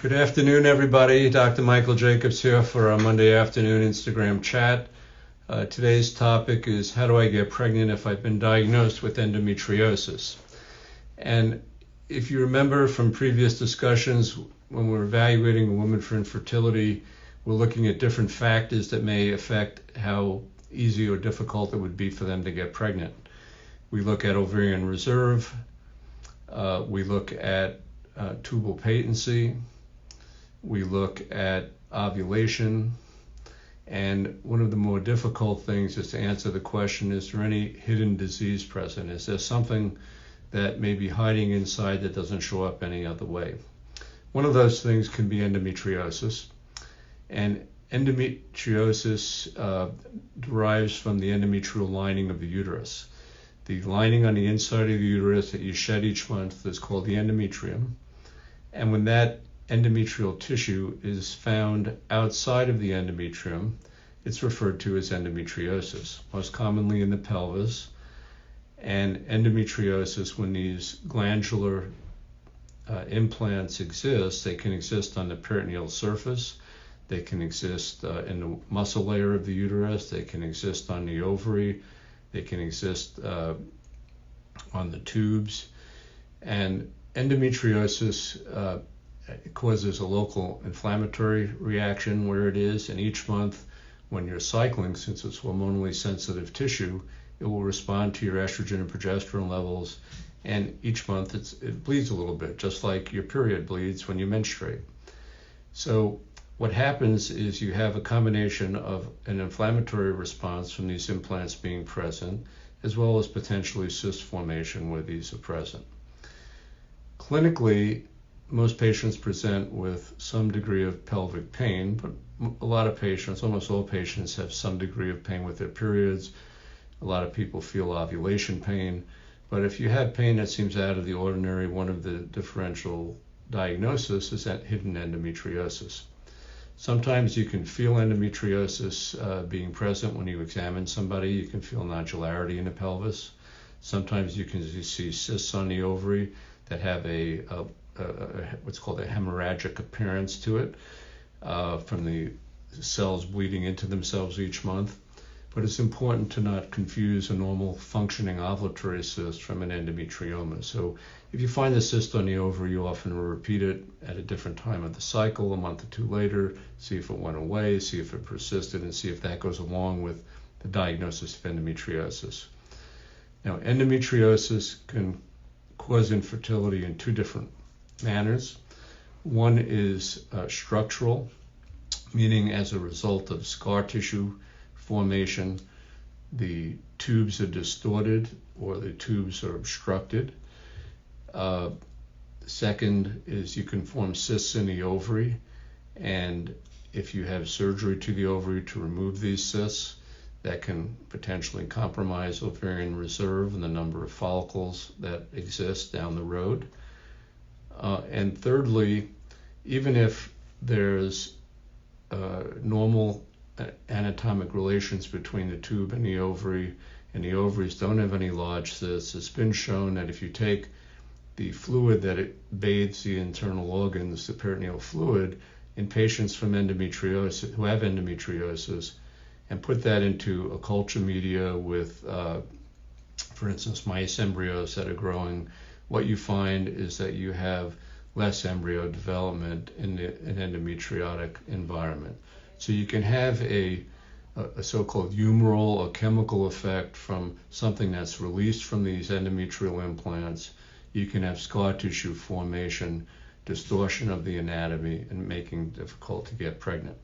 Good afternoon, everybody. Dr. Michael Jacobs here for our Monday afternoon Instagram chat. Today's topic is how do I get pregnant if I've been diagnosed with endometriosis? And if you remember from previous discussions, when we're evaluating a woman for infertility, we're looking at different factors that may affect how easy or difficult it would be for them to get pregnant. We look at ovarian reserve, we look at tubal patency, we look at ovulation, and one of the more difficult things is to answer the question, is there any hidden disease present? Is there something that may be hiding inside that doesn't show up any other way? One of those things can be endometriosis, and endometriosis derives from the endometrial lining of the uterus. The lining on the inside of the uterus that you shed each month is called the endometrium, and when that endometrial tissue is found outside of the endometrium, it's referred to as endometriosis, most commonly in the pelvis. And endometriosis, when these glandular implants exist, they can exist on the peritoneal surface, they can exist in the muscle layer of the uterus, they can exist on the ovary, they can exist on the tubes. And endometriosis it causes a local inflammatory reaction where it is, and each month when you're cycling, since it's hormonally sensitive tissue, it will respond to your estrogen and progesterone levels, and each month it bleeds a little bit, just like your period bleeds when you menstruate. So what happens is you have a combination of an inflammatory response from these implants being present, as well as potentially cyst formation where these are present. Clinically, most patients present with some degree of pelvic pain, but a lot of patients, almost all patients, have some degree of pain with their periods. A lot of people feel ovulation pain, but if you have pain that seems out of the ordinary, one of the differential diagnoses is that hidden endometriosis. Sometimes you can feel endometriosis being present when you examine somebody. You can feel nodularity in the pelvis. Sometimes you can see cysts on the ovary that have what's called a hemorrhagic appearance to it from the cells bleeding into themselves each month. But it's important to not confuse a normal functioning ovulatory cyst from an endometrioma. So if you find a cyst on the ovary, you often will repeat it at a different time of the cycle, a month or two later, see if it went away, see if it persisted, and see if that goes along with the diagnosis of endometriosis. Now, endometriosis can cause infertility in two different manners. One is structural, meaning as a result of scar tissue formation, the tubes are distorted or the tubes are obstructed. Second is you can form cysts in the ovary, and if you have surgery to the ovary to remove these cysts, that can potentially compromise ovarian reserve and the number of follicles that exist down the road. And thirdly, even if there's normal anatomic relations between the tube and the ovaries don't have any large cysts, it's been shown that if you take the fluid that it bathes the internal organs, the peritoneal fluid, in patients from endometriosis, who have endometriosis, and put that into a culture media with, for instance, mice embryos that are growing, what you find is that you have less embryo development in an endometriotic environment. So you can have a so-called humoral or chemical effect from something that's released from these endometrial implants. You can have scar tissue formation, distortion of the anatomy, and making it difficult to get pregnant.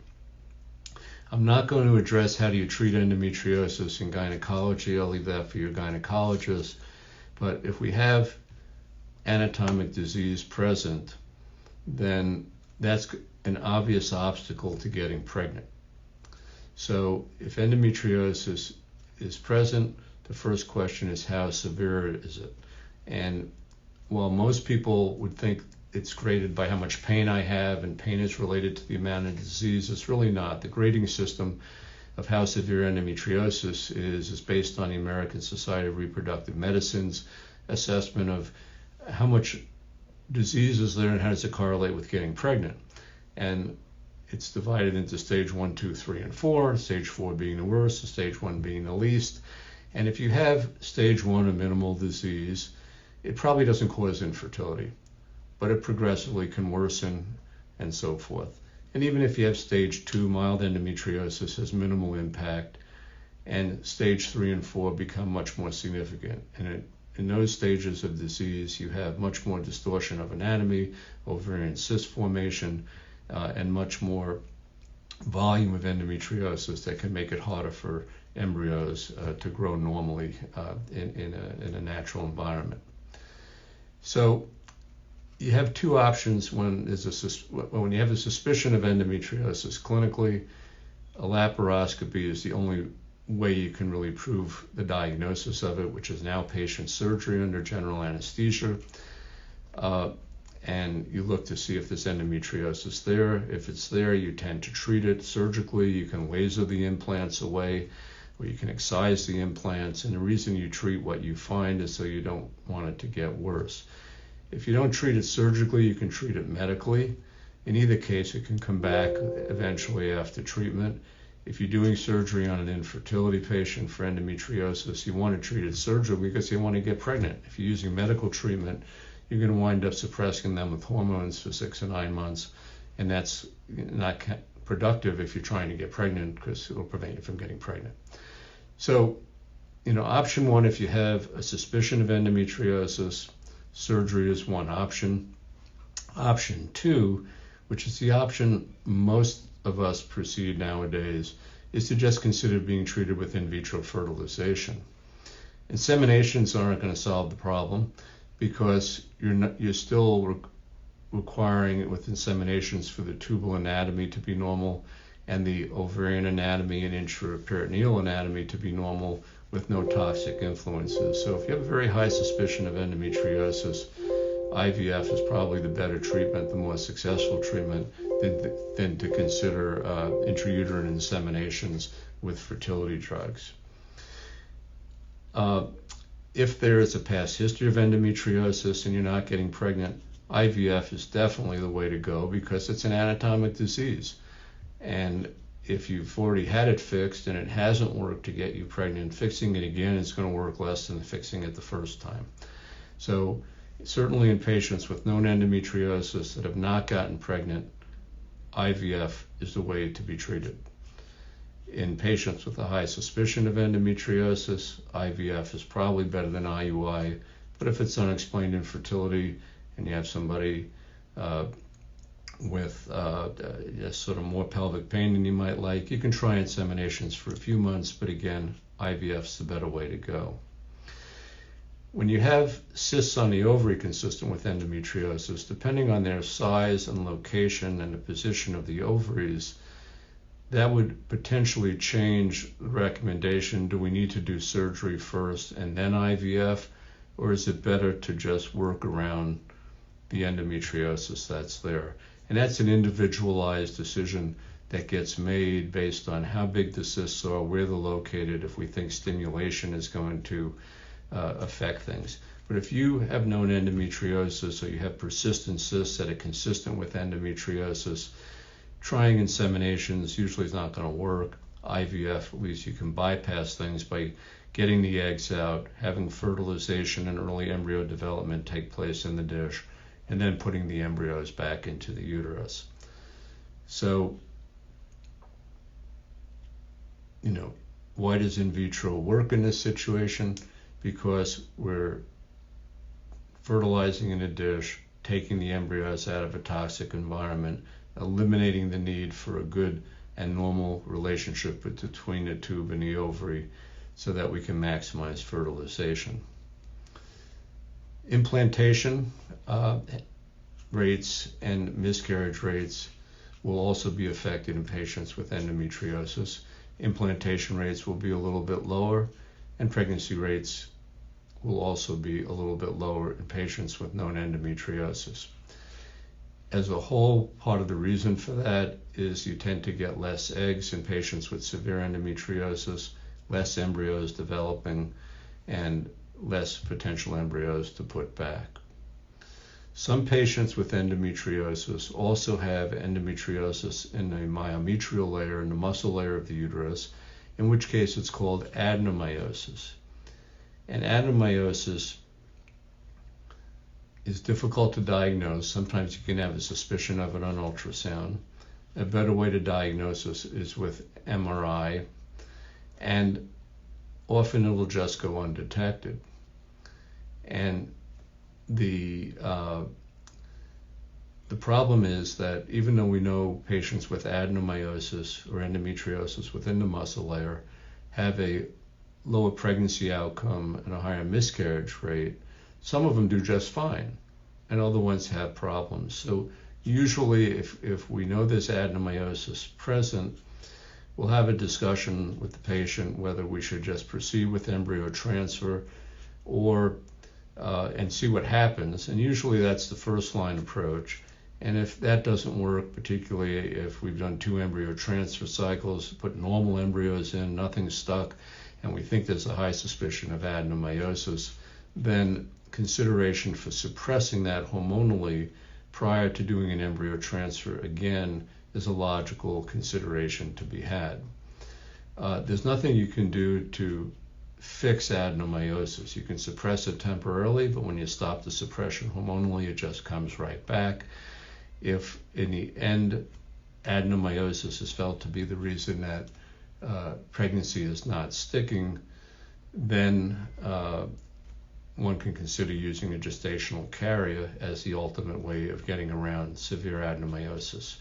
I'm not going to address how do you treat endometriosis in gynecology. I'll leave that for your gynecologist. But if we have anatomic disease present, then that's an obvious obstacle to getting pregnant. So if endometriosis is present, the first question is how severe is it? And while most people would think it's graded by how much pain I have, and pain is related to the amount of disease, it's really not. The grading system of how severe endometriosis is based on the American Society of Reproductive Medicine's assessment of how much disease is there and how does it correlate with getting pregnant. and it's divided into stage 1, 2, 3, and 4, stage 4 being the worst, stage 1 being the least. And if you have stage 1 of minimal disease, it probably doesn't cause infertility, but it progressively can worsen and so forth. And even if you have stage 2, mild endometriosis has minimal impact, and stage 3 and 4 become much more significant. And in those stages of disease, you have much more distortion of anatomy, ovarian cyst formation, and much more volume of endometriosis that can make it harder for embryos to grow normally in a natural environment. So you have two options when you have a suspicion of endometriosis clinically. A laparoscopy is the only way you can really prove the diagnosis of it, which is an outpatient surgery under general anesthesia. And you look to see if there's endometriosis there. If it's there, you tend to treat it surgically. You can laser the implants away, or you can excise the implants. And the reason you treat what you find is so you don't want it to get worse. If you don't treat it surgically, you can treat it medically. In either case, it can come back eventually after treatment. If you're doing surgery on an infertility patient for endometriosis, you want to treat it surgically because you want to get pregnant. If you're using medical treatment, you're going to wind up suppressing them with hormones for 6 or 9 months, and that's not productive if you're trying to get pregnant because it'll prevent you from getting pregnant. So, option 1, if you have a suspicion of endometriosis, surgery is one option. Option 2, which is the option most of us proceed nowadays, is to just consider being treated with in vitro fertilization. Inseminations aren't going to solve the problem because you're still requiring with inseminations for the tubal anatomy to be normal and the ovarian anatomy and intraperitoneal anatomy to be normal with no toxic influences. So if you have a very high suspicion of endometriosis, IVF is probably the better treatment, the more successful treatment than to consider intrauterine inseminations with fertility drugs. If there is a past history of endometriosis and you're not getting pregnant, IVF is definitely the way to go because it's an anatomic disease. And if you've already had it fixed and it hasn't worked to get you pregnant, fixing it again is going to work less than fixing it the first time. So certainly in patients with known endometriosis that have not gotten pregnant, IVF is the way to be treated. In patients with a high suspicion of endometriosis, IVF is probably better than IUI, but if it's unexplained infertility and you have somebody with sort of more pelvic pain than you might like, you can try inseminations for a few months, but again, IVF's the better way to go. When you have cysts on the ovary consistent with endometriosis, depending on their size and location and the position of the ovaries, that would potentially change the recommendation. Do we need to do surgery first and then IVF, or is it better to just work around the endometriosis that's there? And that's an individualized decision that gets made based on how big the cysts are, where they're located, if we think stimulation is going to affect things. But if you have known endometriosis or you have persistent cysts that are consistent with endometriosis, trying inseminations usually is not going to work. IVF, at least you can bypass things by getting the eggs out, having fertilization and early embryo development take place in the dish, and then putting the embryos back into the uterus. So, why does in vitro work in this situation? Because we're fertilizing in a dish, taking the embryos out of a toxic environment, eliminating the need for a good and normal relationship between the tube and the ovary so that we can maximize fertilization. Implantation rates and miscarriage rates will also be affected in patients with endometriosis. Implantation rates will be a little bit lower, and pregnancy rates will also be a little bit lower in patients with known endometriosis. As a whole, part of the reason for that is you tend to get less eggs in patients with severe endometriosis, less embryos developing, and less potential embryos to put back. Some patients with endometriosis also have endometriosis in the myometrial layer, in the muscle layer of the uterus, in which case it's called adenomyosis. And adenomyosis is difficult to diagnose. Sometimes you can have a suspicion of it on ultrasound. A better way to diagnose this is with MRI, and often it will just go undetected. And the problem is that even though we know patients with adenomyosis or endometriosis within the muscle layer have a lower pregnancy outcome and a higher miscarriage rate, some of them do just fine, and other ones have problems. So usually if we know there's adenomyosis present, we'll have a discussion with the patient whether we should just proceed with embryo transfer or and see what happens. And usually that's the first line approach. And if that doesn't work, particularly if we've done 2 embryo transfer cycles, put normal embryos in, nothing's stuck, and we think there's a high suspicion of adenomyosis, then consideration for suppressing that hormonally prior to doing an embryo transfer, again, is a logical consideration to be had. There's nothing you can do to fix adenomyosis. You can suppress it temporarily, but when you stop the suppression hormonally, it just comes right back. If in the end adenomyosis is felt to be the reason that pregnancy is not sticking, then one can consider using a gestational carrier as the ultimate way of getting around severe adenomyosis.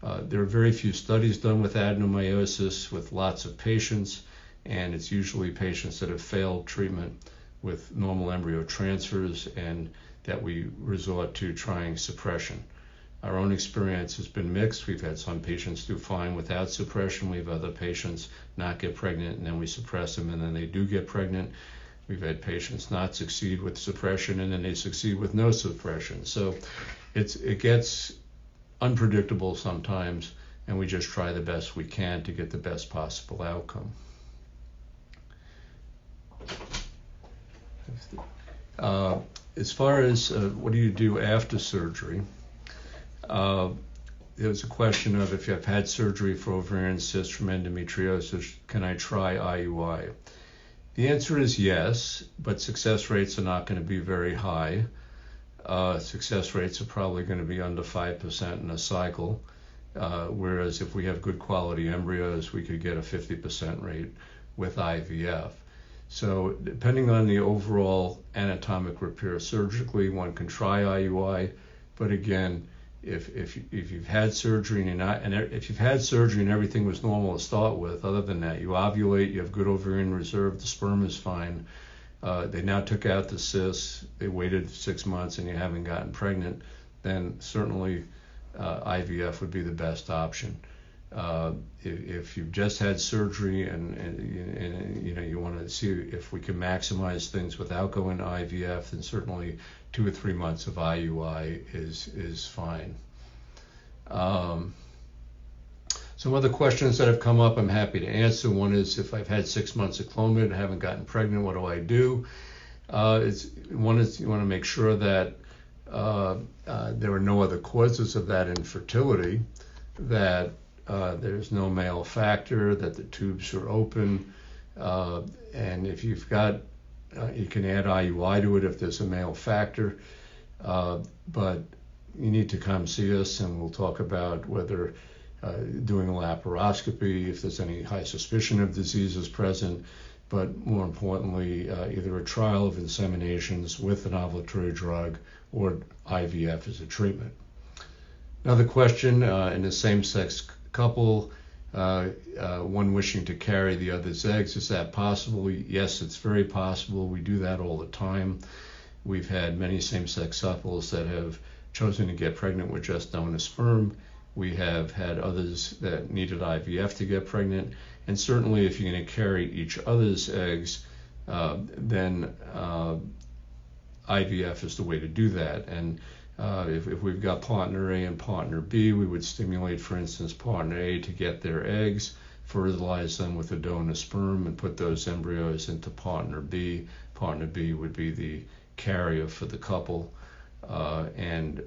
There are very few studies done with adenomyosis with lots of patients, and it's usually patients that have failed treatment with normal embryo transfers and that we resort to trying suppression. Our own experience has been mixed. We've had some patients do fine without suppression. We have other patients not get pregnant, and then we suppress them, and then they do get pregnant. We've had patients not succeed with suppression, and then they succeed with no suppression. So it gets unpredictable sometimes, and we just try the best we can to get the best possible outcome. As far as what do you do after surgery, there was a question of if you have had surgery for ovarian cysts from endometriosis, can I try IUI? The answer is yes, but success rates are not going to be very high. Success rates are probably going to be under 5% in a cycle, whereas if we have good quality embryos, we could get a 50% rate with IVF. So depending on the overall anatomic repair surgically, one can try IUI, but again, if you've had surgery if you've had surgery and everything was normal to start with, other than that, you ovulate, you have good ovarian reserve, the sperm is fine, they now took out the cysts, they waited 6 months and you haven't gotten pregnant, then certainly IVF would be the best option. If you've just had surgery and you want to see if we can maximize things without going to IVF, then certainly 2 or 3 months of IUI is fine. Some other questions that have come up I'm happy to answer. One is if I've had 6 months of Clomid and haven't gotten pregnant, what do I do? One is you want to make sure that there are no other causes of that infertility, that there's no male factor, that the tubes are open, and if you've got, you can add IUI to it if there's a male factor, but you need to come see us and we'll talk about whether doing a laparoscopy, if there's any high suspicion of diseases present, but more importantly, either a trial of inseminations with an ovulatory drug or IVF as a treatment. Another question, in a same-sex couple, one wishing to carry the other's eggs, is that possible? Yes, it's very possible. We do that all the time. We've had many same-sex couples that have chosen to get pregnant with just donor sperm. We have had others that needed IVF to get pregnant. And certainly if you're going to carry each other's eggs, then IVF is the way to do that. And if we've got partner A and partner B, we would stimulate, for instance, partner A to get their eggs, fertilize them with a donor sperm, and put those embryos into partner B. Partner B would be the carrier for the couple. and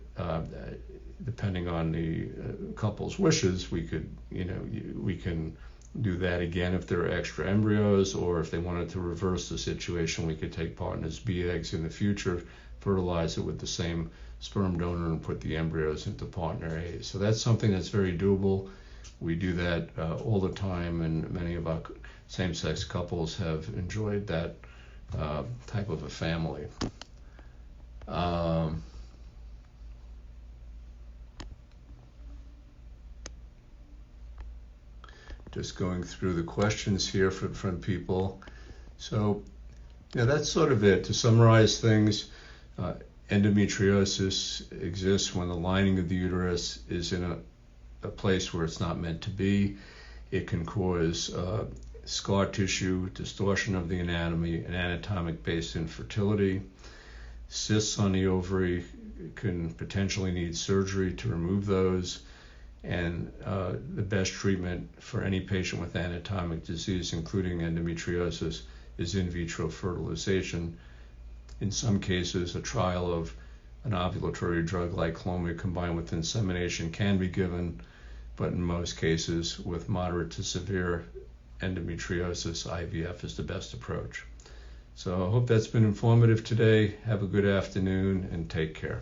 depending on the couple's wishes, we can do that again if there are extra embryos, or if they wanted to reverse the situation, we could take partners B eggs in the future, fertilize it with the same sperm donor, and put the embryos into partner A. So that's something that's very doable. We do that all the time, and many of our same-sex couples have enjoyed that type of a family. Just going through the questions here from people. So, that's sort of it. To summarize things, endometriosis exists when the lining of the uterus is in a place where it's not meant to be. It can cause scar tissue, distortion of the anatomy, and anatomic-based infertility. Cysts on the ovary can potentially need surgery to remove those. And the best treatment for any patient with anatomic disease, including endometriosis, is in vitro fertilization. In some cases, a trial of an ovulatory drug like Clomid combined with insemination can be given, but in most cases, with moderate to severe endometriosis, IVF is the best approach. So I hope that's been informative today. Have a good afternoon and take care.